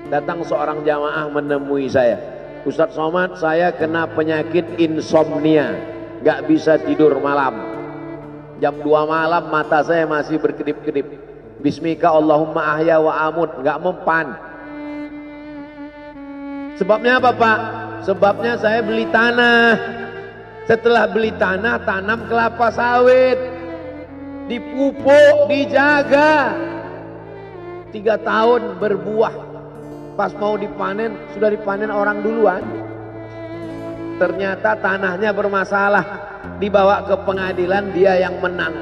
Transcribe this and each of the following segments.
Datang seorang jamaah menemui saya, Ustadz Somad, saya kena penyakit insomnia, gak bisa tidur malam. Jam 2 malam mata saya masih berkedip-kedip. Bismika Allahumma ahya wa amut, gak mempan. Sebabnya apa Pak? Sebabnya saya beli tanah. Setelah beli tanah, tanam kelapa sawit, dipupuk, dijaga, 3 tahun berbuah. Pas mau dipanen, sudah dipanen orang duluan. Ternyata tanahnya bermasalah, dibawa ke pengadilan, dia yang menang.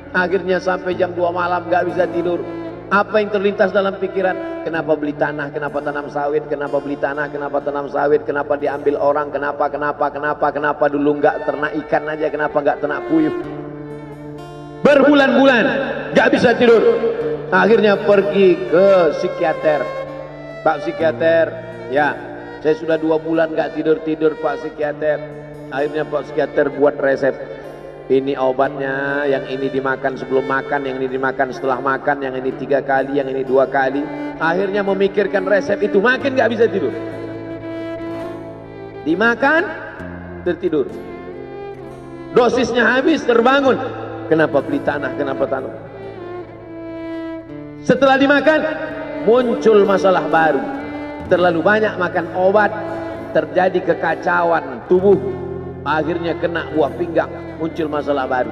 Akhirnya sampai jam 2 malam gak bisa tidur. Apa yang terlintas dalam pikiran? Kenapa beli tanah, kenapa tanam sawit, kenapa beli tanah, kenapa tanam sawit, kenapa diambil orang, kenapa dulu gak ternak ikan aja, kenapa gak ternak puyuh. Berbulan-bulan gak bisa tidur. Akhirnya pergi ke psikiater. Pak psikiater, ya saya sudah 2 bulan gak tidur-tidur Pak psikiater. Akhirnya Pak psikiater buat resep. Ini obatnya, yang ini dimakan sebelum makan, yang ini dimakan setelah makan, yang ini 3 kali, yang ini 2 kali. Akhirnya memikirkan resep itu, makin gak bisa tidur. Dimakan, tertidur. Dosisnya habis, terbangun. Kenapa beli tanah, kenapa tanam? Setelah dimakan, muncul masalah baru. Terlalu banyak makan obat, terjadi kekacauan tubuh. Akhirnya kena buah pinggang, muncul masalah baru.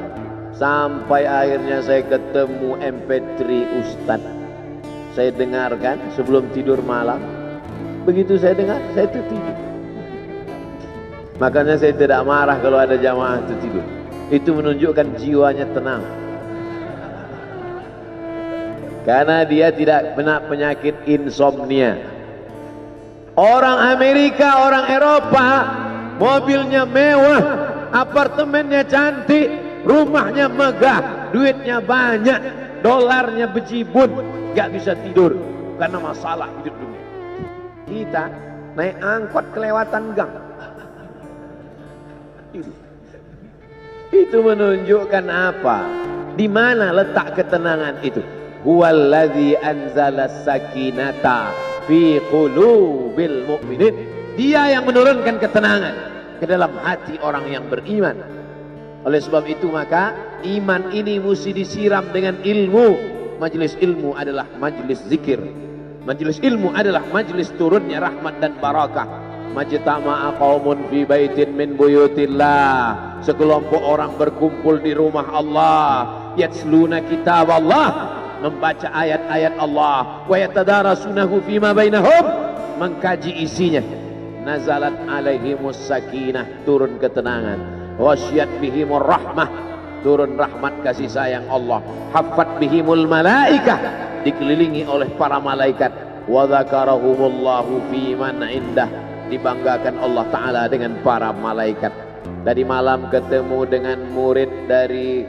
Sampai akhirnya saya ketemu MP3 Ustadz. Saya dengarkan sebelum tidur malam. Begitu saya dengar, saya tertidur. Makanya saya tidak marah kalau ada jamaah tertidur. Itu menunjukkan jiwanya tenang. Karena dia tidak kena penyakit insomnia. Orang Amerika, orang Eropa, mobilnya mewah, apartemennya cantik, rumahnya megah, duitnya banyak, dolarnya bejibun, gak bisa tidur karena masalah hidup dunia. Kita naik angkot kelewatan gang. Itu menunjukkan apa? Di mana letak ketenangan itu? Huwallazi anzala sakinata fi qulubil mu'minin. Dia yang menurunkan ketenangan ke dalam hati orang yang beriman. Oleh sebab itu maka iman ini mesti disiram dengan ilmu. Majelis ilmu adalah majelis zikir. Majelis ilmu adalah majelis turunnya rahmat dan barakah. Majtama'a qaumun fi baitin min buyutillah. Sekelompok orang berkumpul di rumah Allah, yatsluna kitab Allah, membaca ayat-ayat Allah, wa yatadarasunahu fima bainahum, mengkaji isinya. Nazalat alaihimus sakinah, turun ketenangan. Wasyat bihimur rahmah, turun rahmat kasih sayang Allah. Haffat bihimul malaikah, dikelilingi oleh para malaikat. Wa dzakarahumullahu fi man indah, dibanggakan Allah Ta'ala dengan para malaikat. Tadi malam ketemu dengan murid dari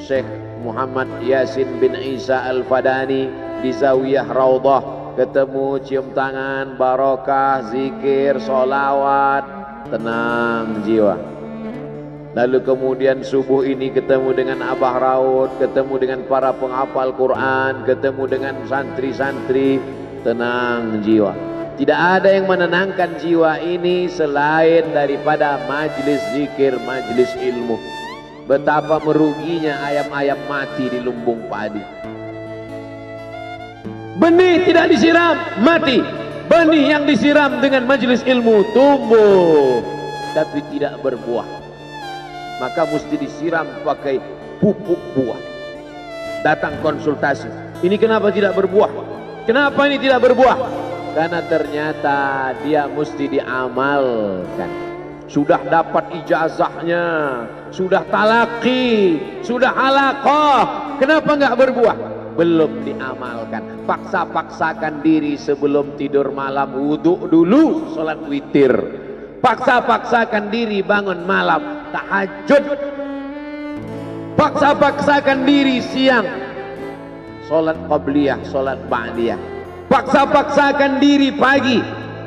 Syekh Muhammad Yasin bin Isa Al-Fadani di Zawiyah Raudhah. Ketemu, cium tangan, barokah, zikir, sholawat, tenang jiwa. Lalu kemudian subuh ini ketemu dengan Abah Raud, ketemu dengan para penghafal Quran, ketemu dengan santri-santri, tenang jiwa. Tidak ada yang menenangkan jiwa ini selain daripada majlis zikir, majlis ilmu. Betapa meruginya ayam-ayam mati di lumbung padi. Benih tidak disiram, mati. Benih yang disiram dengan majlis ilmu tumbuh, tapi tidak berbuah. Maka mesti disiram pakai pupuk buah. Datang konsultasi. Ini kenapa tidak berbuah? Kenapa ini tidak berbuah? Karena ternyata dia mesti diamalkan. Sudah dapat ijazahnya, sudah talaqi, sudah halaqah, kenapa nggak berbuah? Belum diamalkan. Paksa-paksakan diri sebelum tidur malam, wudhu dulu, sholat witir. Paksa-paksakan diri bangun malam, tahajud. Paksa-paksakan diri siang, sholat qabliyah, sholat ba'diyah. Paksa-paksakan diri pagi,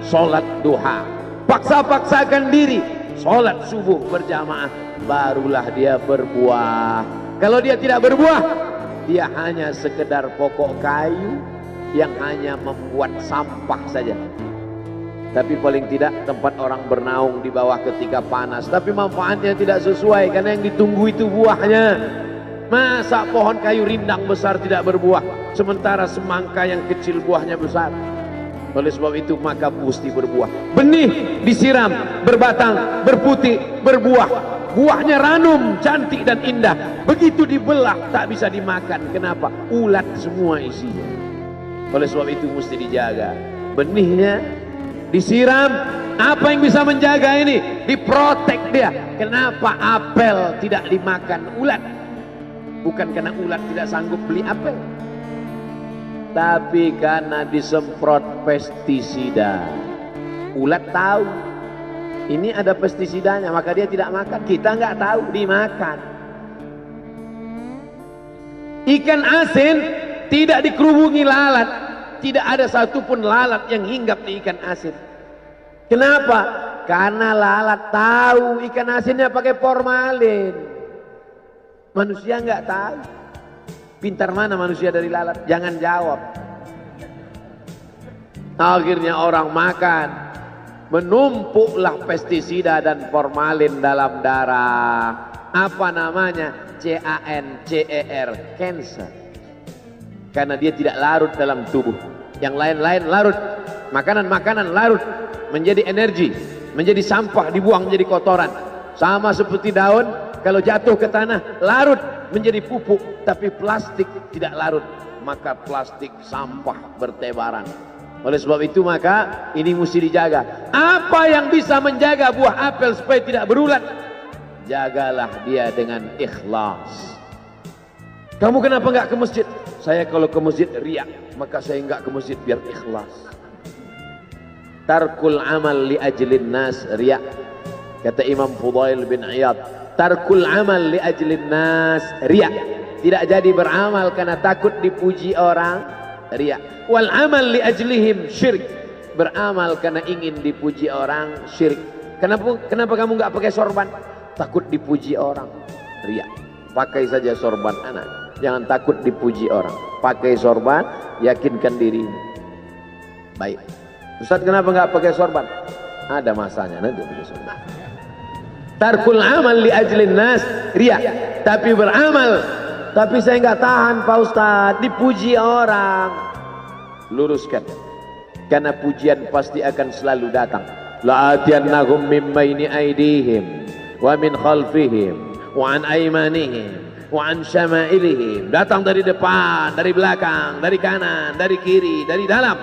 sholat duha. Paksa-paksakan diri, sholat subuh berjamaah. Barulah dia berbuah. Kalau dia tidak berbuah, dia hanya sekedar pokok kayu, yang hanya membuat sampah saja. Tapi paling tidak tempat orang bernaung di bawah ketika panas, tapi manfaatnya tidak sesuai karena yang ditunggu itu buahnya. Masa pohon kayu rindang besar tidak berbuah, sementara semangka yang kecil buahnya besar? Oleh sebab itu maka mesti berbuah. Benih disiram, berbatang, berputih, berbuah. Buahnya ranum, cantik dan indah. Begitu dibelah tak bisa dimakan. Kenapa? Ulat semua isinya. Oleh sebab itu mesti dijaga. Benihnya disiram. Apa yang bisa menjaga ini? Diprotek dia. Kenapa apel tidak dimakan ulat? Bukan karena ulat tidak sanggup beli apel, tapi karena disemprot pestisida. Ulat tahu ini ada pestisidanya, maka dia tidak makan. Kita nggak tahu, dimakan. Ikan asin tidak dikerubungi lalat. Tidak ada satupun lalat yang hinggap di ikan asin. Kenapa? Karena lalat tahu ikan asinnya pakai formalin. Manusia nggak tahu. Pintar mana manusia dari lalat? Jangan jawab. Akhirnya orang makan, menumpuklah pestisida dan formalin dalam darah. Apa namanya? CANCER, cancer. Karena dia tidak larut dalam tubuh. Yang lain-lain larut. Makanan-makanan larut menjadi energi, menjadi sampah, dibuang menjadi kotoran. Sama seperti daun, kalau jatuh ke tanah larut menjadi pupuk, tapi plastik tidak larut, maka plastik sampah bertebaran. Oleh sebab itu maka ini mesti dijaga. Apa yang bisa menjaga buah apel supaya tidak berulat? Jagalah dia dengan ikhlas. Kamu kenapa nggak ke masjid? Saya kalau ke masjid riak, maka saya nggak ke masjid biar ikhlas. Tarkul amal li ajlin nas riak. Kata Imam Fudail bin Iyad, tarkul amal li ajlin nas riak. Tidak jadi beramal karena takut dipuji orang, riak. Wal amal li ajlihim syirik. Beramal karena ingin dipuji orang, syirik. Kenapa kamu nggak pakai sorban? Takut dipuji orang, riak. Pakai saja sorban anak, jangan takut dipuji orang. Pakai sorban, yakinkan dirimu. Baik. Ustaz, kenapa nggak pakai sorban? Ada masanya nanti pakai sorban. Tarkul amal li ajlin nas riya. Tapi beramal, tapi saya nggak tahan Pak Ustaz, dipuji orang. Luruskan, karena pujian pasti akan selalu datang. La'atiyannahum min baini aydihim wa min khalfihim wa an aymanihim wa an syama'ilihim. Datang dari depan, dari belakang, dari kanan, dari kiri, dari dalam.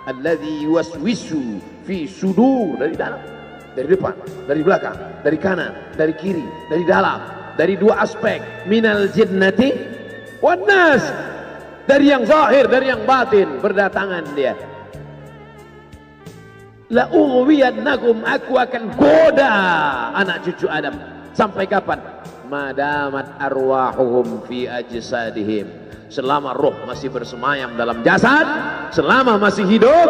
Alladzi yuwaswisu fi sudur, dari dalam, dari depan, dari belakang, dari kanan, dari kiri, dari dalam, dari dua aspek, minal jinnati wan nas, dari yang zahir, dari yang batin, berdatangan dia. La ughwiyannakum, aku akan goda anak cucu Adam. Sampai kapan? Madamat arwahuhum fi ajsadihim, selama roh masih bersemayam dalam jasad, selama masih hidup,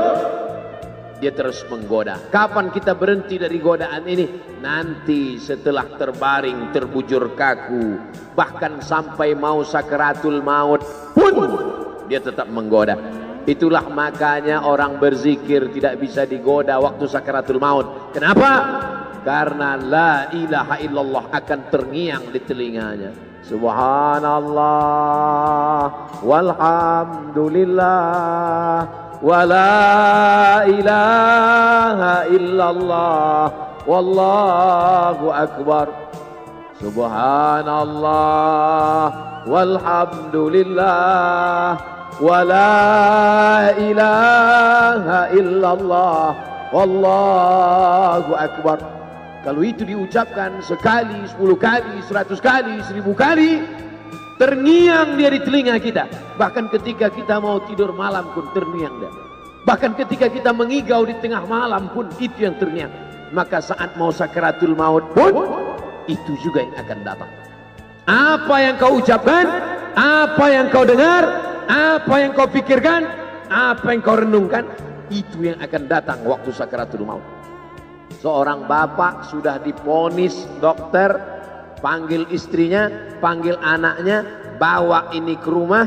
dia terus menggoda. Kapan kita berhenti dari godaan ini? Nanti setelah terbaring, terbujur kaku, bahkan sampai mau sakaratul maut pun dia tetap menggoda. Itulah makanya orang berzikir tidak bisa digoda waktu sakaratul maut. Kenapa? Karena la ilaha illallah akan terngiang di telinganya. Subhanallah walhamdulillah wa la ilaha illallah wallahu akbar. Subhanallah walhamdulillah wa la ilaha illallah wallahu akbar. Kalau itu diucapkan sekali, 10 kali, 100 kali, 1000 kali, terngiang dia di telinga kita. Bahkan ketika kita mau tidur malam pun terngiang dia. Bahkan ketika kita mengigau di tengah malam pun itu yang terngiang. Maka saat mau sakaratul maut pun itu juga yang akan datang. Apa yang kau ucapkan, apa yang kau dengar, apa yang kau pikirkan, apa yang kau renungkan, itu yang akan datang waktu sakaratul maut. Seorang bapak sudah diponis dokter, panggil istrinya, panggil anaknya, bawa ini ke rumah,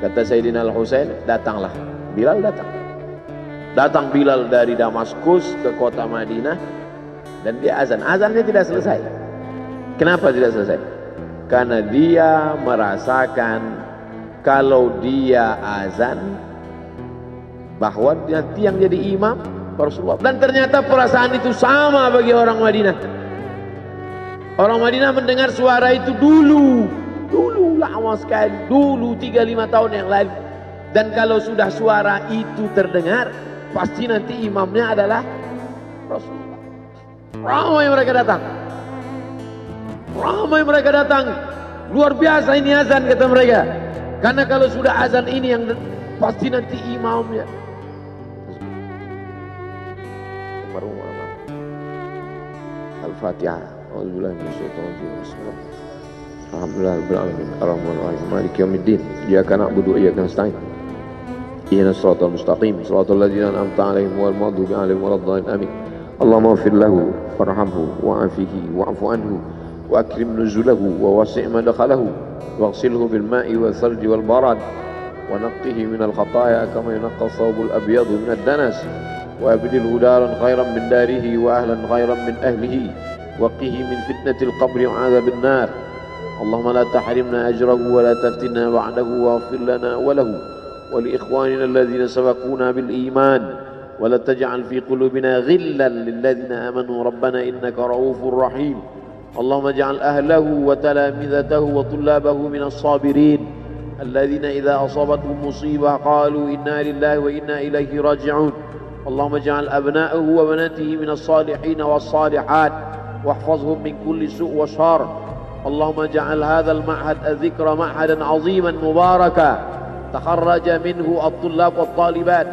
Kata Sayyidina Al-Husain, datanglah. Bilal datang. Datang Bilal dari Damaskus ke kota Madinah dan dia azan. Azannya tidak selesai. Kenapa tidak selesai? Karena dia merasakan kalau dia azan bahwa nanti yang jadi imam Rasulullah. Dan ternyata perasaan itu sama bagi orang Madinah. Orang Madinah mendengar suara itu dulu lama sekali, dulu 3-5 tahun yang lalu. Dan kalau sudah suara itu terdengar, pasti nanti imamnya adalah Rasulullah. Ramai mereka datang. Ramai mereka datang. Luar biasa ini azan, kata mereka. Karena kalau sudah azan ini yang pasti nanti imamnya. Al-Fatihah. A'udzubillahi minasyaitonir rajim. Alhamdulillahirabbil alamin. Arrahmanir rahim. Maliki yaumiddin. Iyyaka na'budu wa iyyaka nasta'in. Ihdinas siratal mustaqim. Shiratal ladzina an'amta 'alaihim ghairil maghdubi 'alaihim waladdallin. Amin. Allahumma ighfir lahu warhamhu wa'afihi wa'fu anhu wa akrim nuzulahu wa wasi' madkhalahu waghsilhu bil ma'i wal thalji wal barad wa naqqihi minal khataaya kama yunqqa ath-thawbul abyadu minad danas wa abdilhu daran khairan min darihi wa ahlan khairan min ahlihi wa qihi min fitnatil qabri wa 'adzabil nar. Allahumma la tahrimna ajrahu wa la taftinna ba'dahu waghfir lana wa lahu wa li ikhwanina alladhina sabaquna bil iman wa la taj'al fi qulubina ghillan lil ladzina amanu rabbana innaka ra'ufur rahim. Allahumma ij'al ahlahu wa talamidatahu wa tullabahu minas sabirin alladhina idza asabatuhum musibah qalu inna lillahi wa inna ilaihi raji'un. Allahumma ij'al abna'ahu wa banatihi minas salihin was salihat واحفظهم من كل سوء وشر. اللهم اجعل هذا المعهد الذكر معهدا عظيما مباركا تخرج منه الطلاب والطالبات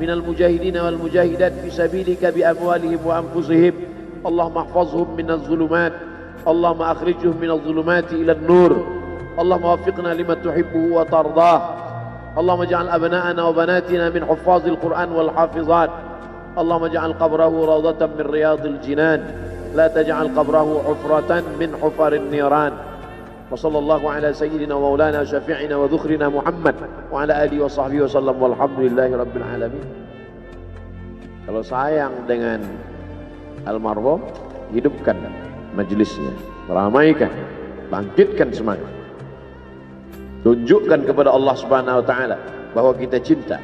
من المجاهدين والمجاهدات في سبيلك بأموالهم وأنفسهم. اللهم احفظهم من الظلمات. اللهم أخرجهم من الظلمات إلى النور. اللهم وفقنا لما تحبه وترضاه. اللهم اجعل أبناءنا وبناتنا من حفاظ القرآن والحافظات. اللهم اجعل قبره روضة من رياض الجنان لا تجعل قبره حفرة من حفر النيران. وصلى الله على سيدنا ومولانا شفيعنا وذخرنا محمد وعلى آله وصحبه وسلم والحمد لله رب العالمين. Kalau sayang dengan almarhum, hidupkan majelisnya, ramaikan, bangkitkan semangat, tunjukkan kepada Allah Subhanahu wa taala bahwa kita cinta.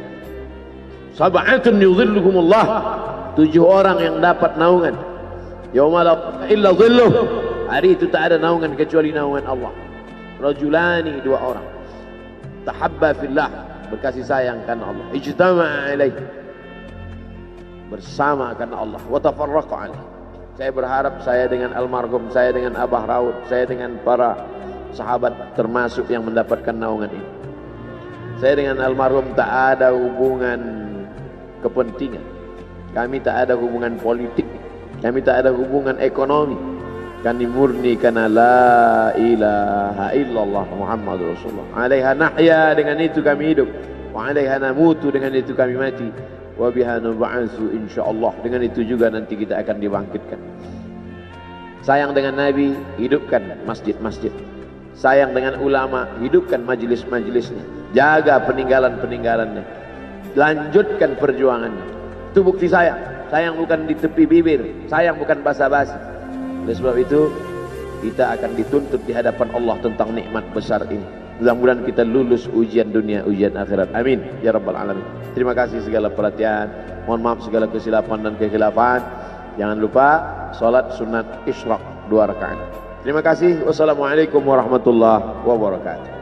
Sab'atun yudhilluhumullah, 7 orang yang dapat naungan yauma la illa dhilluh, hari itu tak ada naungan kecuali naungan Allah. Rajulani, 2 orang, tahabba fillah, berkasih sayang karena Allah, ijtama'a alaih, bersama karena Allah, wa tafarraqa alaih. Saya berharap saya dengan almarhum, saya dengan Abah Raud, saya dengan para sahabat termasuk yang mendapatkan naungan ini. Saya dengan almarhum tak ada hubungan kepentingan, kami tak ada hubungan politik, kami tak ada hubungan ekonomi. Kami murni karena la ilaha illallah Muhammadur Rasulullah. Alaiha nahya, dengan itu kami hidup. Wa alaiha namutu, dengan itu kami mati. Wa biha nub'atsu insyaallah, dengan itu juga nanti kita akan dibangkitkan. Sayang dengan Nabi, hidupkan masjid-masjid. Sayang dengan ulama, hidupkan majelis-majelisnya. Jaga peninggalan-peninggalannya. Lanjutkan perjuangannya. Itu bukti sayang. Sayang bukan di tepi bibir, sayang bukan basa-basi. Oleh sebab itu kita akan dituntut di hadapan Allah tentang nikmat besar ini. Mudah-mudahan kita lulus ujian dunia, ujian akhirat. Amin ya rabbal alamin. Terima kasih segala perhatian. Mohon maaf segala kesilapan dan kekhilafan. Jangan lupa salat sunat isyraq 2 rakaat. Terima kasih. Wassalamualaikum warahmatullahi wabarakatuh.